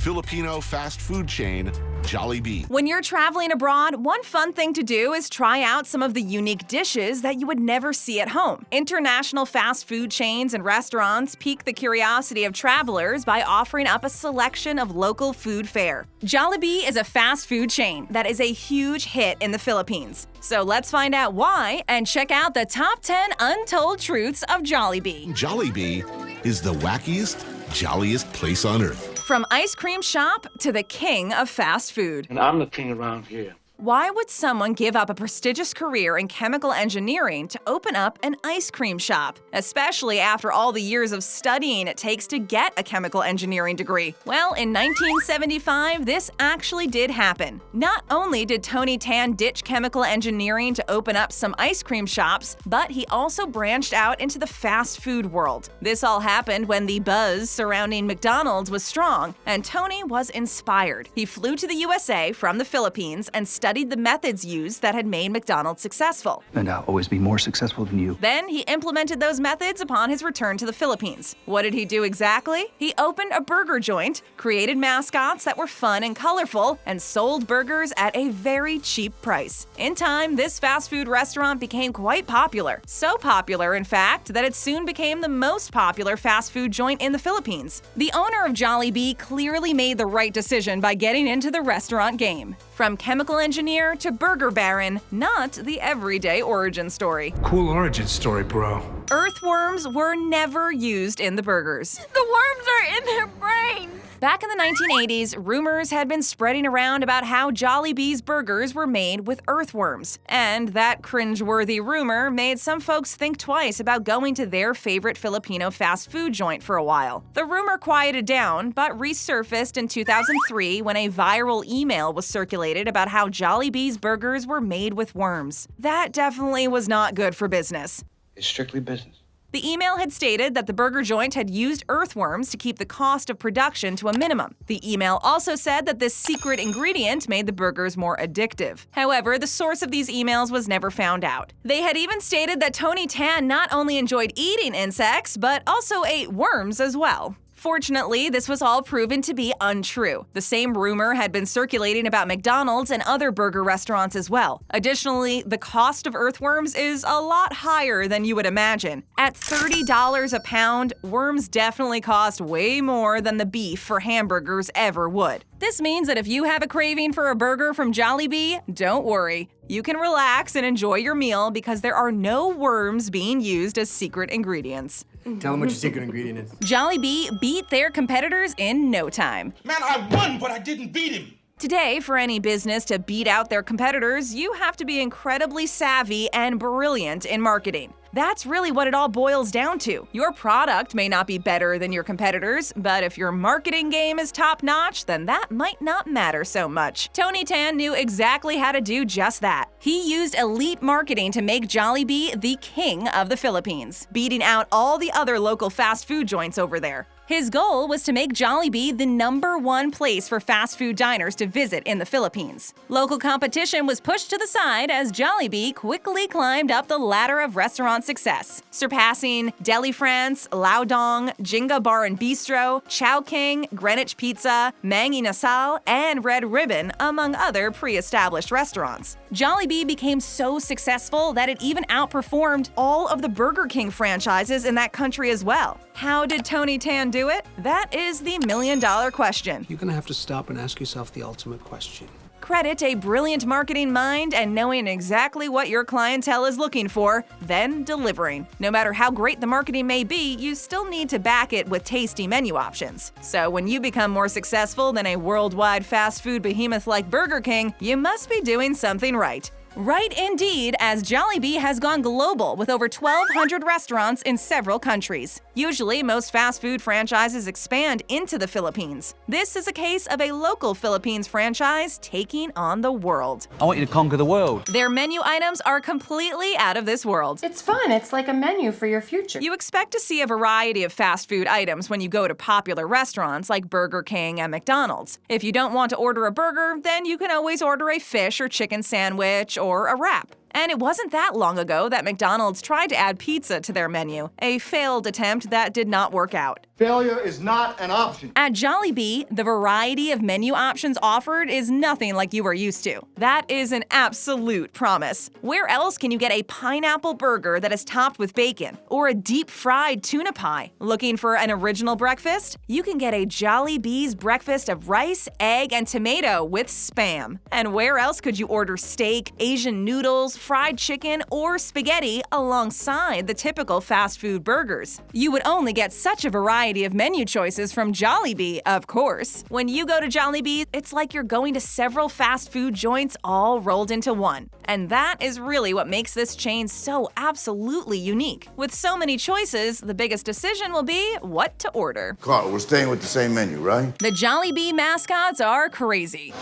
Filipino fast food chain, Jolibee. When you're traveling abroad, one fun thing to do is try out some of the unique dishes that you would never see at home. International fast food chains and restaurants pique the curiosity of travelers by offering up a selection of local food fare. Jollibee is a fast food chain that is a huge hit in the Philippines. So let's find out why and check out the top 10 untold truths of Jollibee. Jollibee is the wackiest, jolliest place on earth. From ice cream shop to the king of fast food. And I'm the king around here. Why would someone give up a prestigious career in chemical engineering to open up an ice cream shop, especially after all the years of studying it takes to get a chemical engineering degree? Well, in 1975, this actually did happen. Not only did Tony Tan ditch chemical engineering to open up some ice cream shops, but he also branched out into the fast food world. This all happened when the buzz surrounding McDonald's was strong, and Tony was inspired. He flew to the USA from the Philippines and studied the methods used that had made McDonald's successful. And I'll always be more successful than you. Then he implemented those methods upon his return to the Philippines. What did he do exactly? He opened a burger joint, created mascots that were fun and colorful, and sold burgers at a very cheap price. In time, this fast food restaurant became quite popular. So popular, in fact, that it soon became the most popular fast food joint in the Philippines. The owner of Jollibee clearly made the right decision by getting into the restaurant game. From chemical engineer to burger baron, not the everyday origin story. Cool origin story, bro. Earthworms were never used in the burgers. The worms are in their brains! Back in the 1980s, rumors had been spreading around about how Jollibee's burgers were made with earthworms. And that cringeworthy rumor made some folks think twice about going to their favorite Filipino fast food joint for a while. The rumor quieted down, but resurfaced in 2003 when a viral email was circulated about how Jollibee's burgers were made with worms. That definitely was not good for business. It's strictly business. The email had stated that the burger joint had used earthworms to keep the cost of production to a minimum. The email also said that this secret ingredient made the burgers more addictive. However, the source of these emails was never found out. They had even stated that Tony Tan not only enjoyed eating insects, but also ate worms as well. Fortunately, this was all proven to be untrue. The same rumor had been circulating about McDonald's and other burger restaurants as well. Additionally, the cost of earthworms is a lot higher than you would imagine. At $30 a pound, worms definitely cost way more than the beef for hamburgers ever would. This means that if you have a craving for a burger from Jollibee, don't worry. You can relax and enjoy your meal because there are no worms being used as secret ingredients. Tell them what your secret ingredient is. Jollibee beat their competitors in no time. Man, I won, but I didn't beat him. Today, for any business to beat out their competitors, you have to be incredibly savvy and brilliant in marketing. That's really what it all boils down to. Your product may not be better than your competitors, but if your marketing game is top-notch, then that might not matter so much. Tony Tan knew exactly how to do just that. He used elite marketing to make Jollibee the king of the Philippines, beating out all the other local fast food joints over there. His goal was to make Jollibee the #1 place for fast food diners to visit in the Philippines. Local competition was pushed to the side as Jollibee quickly climbed up the ladder of restaurant success, surpassing Deli France, Lao Dong, Jinga Bar and Bistro, Chowking, Greenwich Pizza, Mang Inasal, and Red Ribbon, among other pre-established restaurants. Jollibee became so successful that it even outperformed all of the Burger King franchises in that country as well. How did Tony Tan do it? That is the million-dollar question. You're gonna have to stop and ask yourself the ultimate question. Credit a brilliant marketing mind and knowing exactly what your clientele is looking for, then delivering. No matter how great the marketing may be, you still need to back it with tasty menu options. So when you become more successful than a worldwide fast food behemoth like Burger King, you must be doing something right. Right indeed, as Jollibee has gone global with over 1,200 restaurants in several countries. Usually, most fast food franchises expand into the Philippines. This is a case of a local Philippines franchise taking on the world. I want you to conquer the world. Their menu items are completely out of this world. It's fun. It's like a menu for your future. You expect to see a variety of fast food items when you go to popular restaurants like Burger King and McDonald's. If you don't want to order a burger, then you can always order a fish or chicken sandwich or a wrap. And it wasn't that long ago that McDonald's tried to add pizza to their menu, a failed attempt that did not work out. Failure is not an option. At Jollibee, the variety of menu options offered is nothing like you are used to. That is an absolute promise. Where else can you get a pineapple burger that is topped with bacon? Or a deep-fried tuna pie? Looking for an original breakfast? You can get a Jollibee's breakfast of rice, egg, and tomato with Spam. And where else could you order steak, Asian noodles, fried chicken, or spaghetti alongside the typical fast food burgers? You would only get such a variety of menu choices from Jollibee, of course. When you go to Jollibee, it's like you're going to several fast food joints all rolled into one. And that is really what makes this chain so absolutely unique. With so many choices, the biggest decision will be what to order. Carl, we're staying with the same menu, right? The Jollibee mascots are crazy.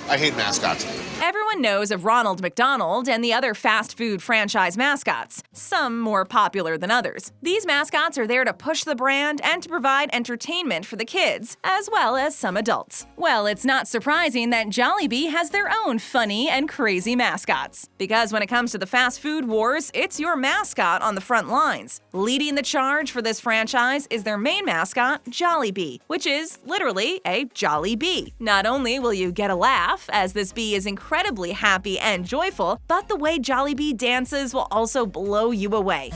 I hate mascots. Everyone knows of Ronald McDonald and the other fast food franchise mascots, some more popular than others. These mascots are there to push the brand and to provide entertainment for the kids, as well as some adults. Well, it's not surprising that Jollibee has their own funny and crazy mascots. Because when it comes to the fast food wars, it's your mascot on the front lines. Leading the charge for this franchise is their main mascot, Jollibee, which is literally a jolly bee. Not only will you get a laugh, as this bee is incredibly happy and joyful, but the way Jollibee dances will also blow you away.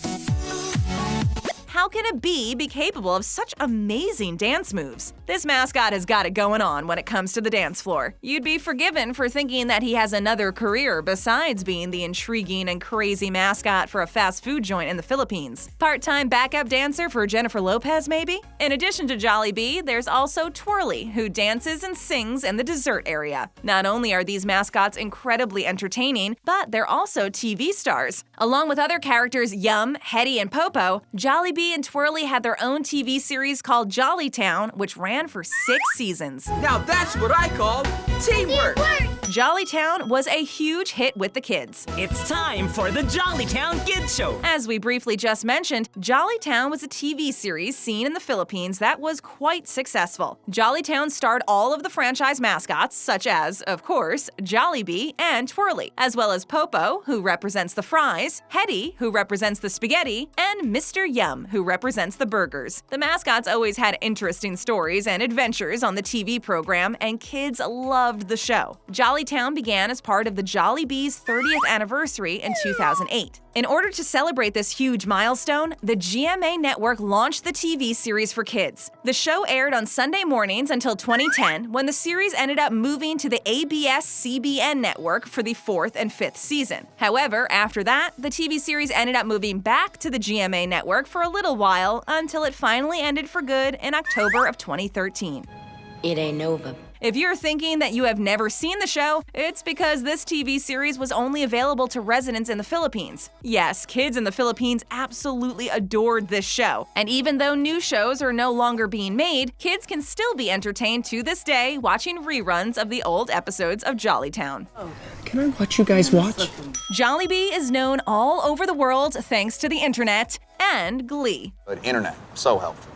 How can a bee be capable of such amazing dance moves? This mascot has got it going on when it comes to the dance floor. You'd be forgiven for thinking that he has another career besides being the intriguing and crazy mascot for a fast food joint in the Philippines. Part-time backup dancer for Jennifer Lopez, maybe? In addition to Jollibee, there's also Twirly, who dances and sings in the dessert area. Not only are these mascots incredibly entertaining, but they're also TV stars. Along with other characters Yum, Hetty, and Popo, Jollibee and Twirly had their own TV series called Jolitown, which ran for 6 seasons. Now that's what I call teamwork! Jolitown was a huge hit with the kids. It's time for the Jollytown Kids Show! As we briefly just mentioned, Jolitown was a TV series seen in the Philippines that was quite successful. Jolitown starred all of the franchise mascots, such as, of course, Jollibee and Twirly, as well as Popo, who represents the fries, Hetty, who represents the spaghetti, and Mr. Yum, who represents the burgers. The mascots always had interesting stories and adventures on the TV program, and kids loved the show. Jollytown began as part of the Jollibee's 30th anniversary in 2008. In order to celebrate this huge milestone, the GMA network launched the TV series for kids. The show aired on Sunday mornings until 2010, when the series ended up moving to the ABS-CBN network for the 4th and 5th season. However, after that, the TV series ended up moving back to the GMA network for a little while until it finally ended for good in October of 2013. It ain't over. If you're thinking that you have never seen the show, it's because this TV series was only available to residents in the Philippines. Yes, kids in the Philippines absolutely adored this show. And even though new shows are no longer being made, kids can still be entertained to this day watching reruns of the old episodes of Jollytown. Can I watch you guys watch? Jollibee is known all over the world thanks to the internet and Glee. But internet, so helpful.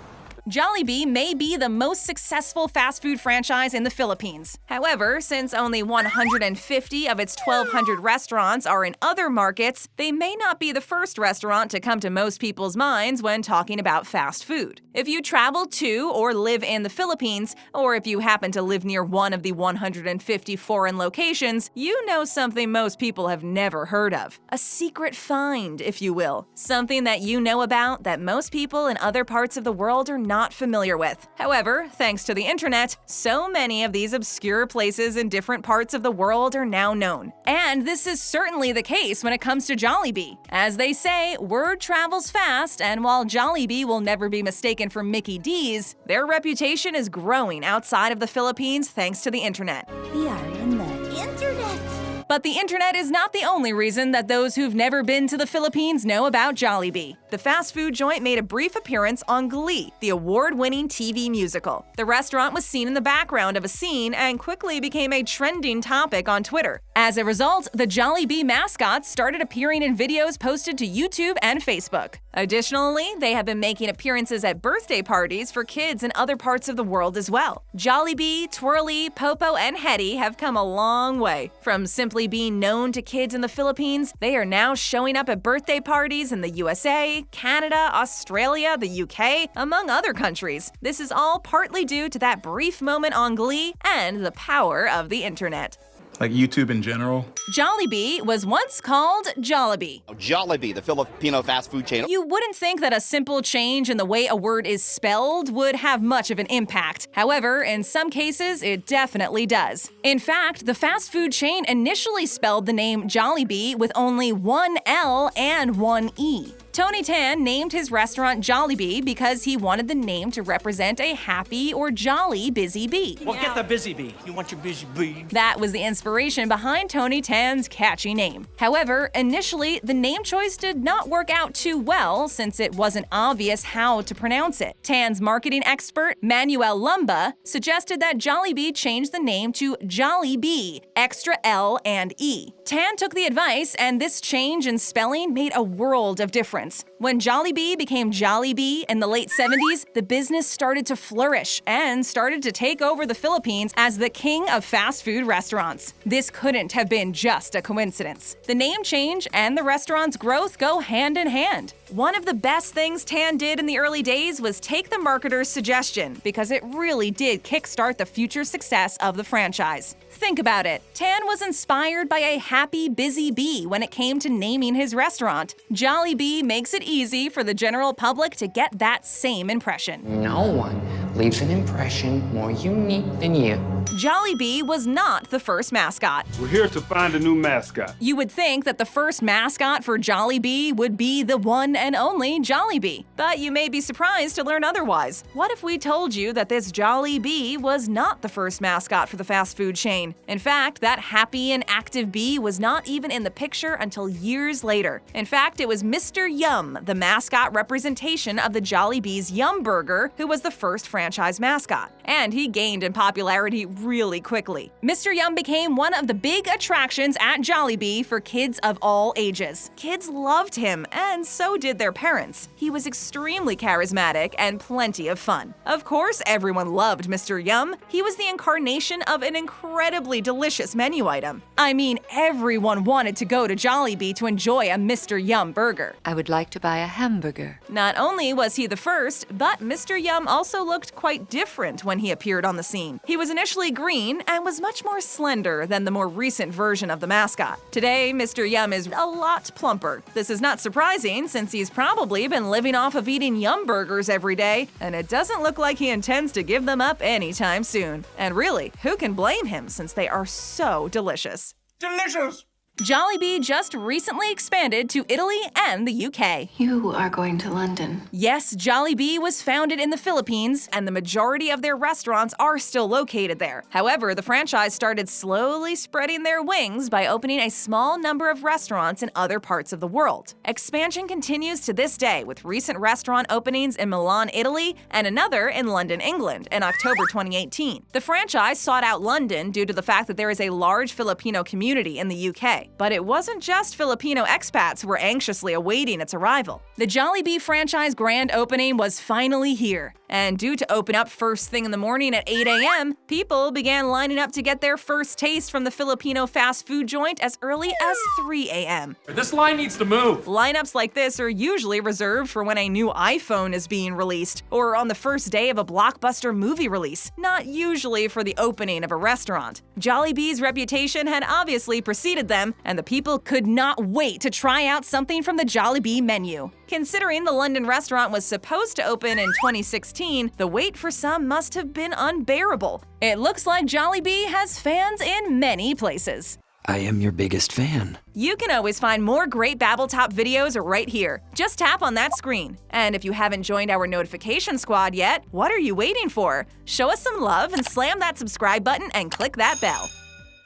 Jollibee may be the most successful fast food franchise in the Philippines. However, since only 150 of its 1,200 restaurants are in other markets, they may not be the first restaurant to come to most people's minds when talking about fast food. If you travel to or live in the Philippines, or if you happen to live near one of the 150 foreign locations, you know something most people have never heard of. A secret find, if you will. Something that you know about that most people in other parts of the world are not familiar with. However, thanks to the internet, so many of these obscure places in different parts of the world are now known. And this is certainly the case when it comes to Jollibee. As they say, word travels fast, and while Jollibee will never be mistaken for Mickey D's, their reputation is growing outside of the Philippines thanks to the internet. We are in the internet. But the internet is not the only reason that those who've never been to the Philippines know about Jollibee. The fast food joint made a brief appearance on Glee, the award-winning TV musical. The restaurant was seen in the background of a scene and quickly became a trending topic on Twitter. As a result, the Jolibee mascots started appearing in videos posted to YouTube and Facebook. Additionally, they have been making appearances at birthday parties for kids in other parts of the world as well. Jollibee, Twirly, Popo, and Hetty have come a long way. From simply being known to kids in the Philippines, they are now showing up at birthday parties in the USA, Canada, Australia, the UK, among other countries. This is all partly due to that brief moment on Glee and the power of the internet. Like YouTube in general? Jollibee was once called Jollibee. Jolibee, the Filipino fast food chain. You wouldn't think that a simple change in the way a word is spelled would have much of an impact. However, in some cases, it definitely does. In fact, the fast food chain initially spelled the name Jollibee with only one L and one E. Tony Tan named his restaurant Jolibee because he wanted the name to represent a happy or jolly busy bee. Well, get the busy bee. You want your busy bee? That was the inspiration behind Tony Tan's catchy name. However, initially, the name choice did not work out too well since it wasn't obvious how to pronounce it. Tan's marketing expert, Manuel Lumba, suggested that Jollibee change the name to Jolibee, extra L and E. Tan took the advice, and this change in spelling made a world of difference. When Jollibee became Jolibee in the late 70s, the business started to flourish and started to take over the Philippines as the king of fast food restaurants. This couldn't have been just a coincidence. The name change and the restaurant's growth go hand in hand. One of the best things Tan did in the early days was take the marketer's suggestion, because it really did kickstart the future success of the franchise. Think about it. Tan was inspired by a happy, busy bee when it came to naming his restaurant. Jollibee makes it easy for the general public to get that same impression. No one leaves an impression more unique than you. Jollibee was not the first mascot. We're here to find a new mascot. You would think that the first mascot for Jollibee would be the one and only Jollibee, but you may be surprised to learn otherwise. What if we told you that this Jollibee was not the first mascot for the fast food chain? In fact, that happy and active bee was not even in the picture until years later. In fact, it was Mr. Yum, the mascot representation of the Jollibee's Yum Burger, who was the first franchise mascot. And he gained in popularity really quickly. Mr. Yum became one of the big attractions at Jollibee for kids of all ages. Kids loved him, and so did their parents. He was extremely charismatic and plenty of fun. Of course, everyone loved Mr. Yum. He was the incarnation of an incredibly delicious menu item. I mean, everyone wanted to go to Jollibee to enjoy a Mr. Yum burger. I would like to buy a hamburger. Not only was he the first, but Mr. Yum also looked quite different when he appeared on the scene. He was initially green and was much more slender than the more recent version of the mascot. Today, Mr. Yum is a lot plumper. This is not surprising since he's probably been living off of eating Yum burgers every day, and it doesn't look like he intends to give them up anytime soon. And really, who can blame him since they are so delicious? Delicious! Jollibee just recently expanded to Italy and the UK. You are going to London. Yes, Jollibee was founded in the Philippines, and the majority of their restaurants are still located there. However, the franchise started slowly spreading their wings by opening a small number of restaurants in other parts of the world. Expansion continues to this day, with recent restaurant openings in Milan, Italy, and another in London, England, in October 2018. The franchise sought out London due to the fact that there is a large Filipino community in the UK. But it wasn't just Filipino expats who were anxiously awaiting its arrival. The Jollibee franchise grand opening was finally here, and due to open up first thing in the morning at 8 a.m., people began lining up to get their first taste from the Filipino fast food joint as early as 3 a.m. This line needs to move. Lineups like this are usually reserved for when a new iPhone is being released, or on the first day of a blockbuster movie release, not usually for the opening of a restaurant. Jollibee's reputation had obviously preceded them, and the people could not wait to try out something from the Jollibee menu. Considering the London restaurant was supposed to open in 2016, the wait for some must have been unbearable. It looks like Jollibee has fans in many places. I am your biggest fan. You can always find more great Babbletop videos right here. Just tap on that screen. And if you haven't joined our notification squad yet, what are you waiting for? Show us some love and slam that subscribe button and click that bell.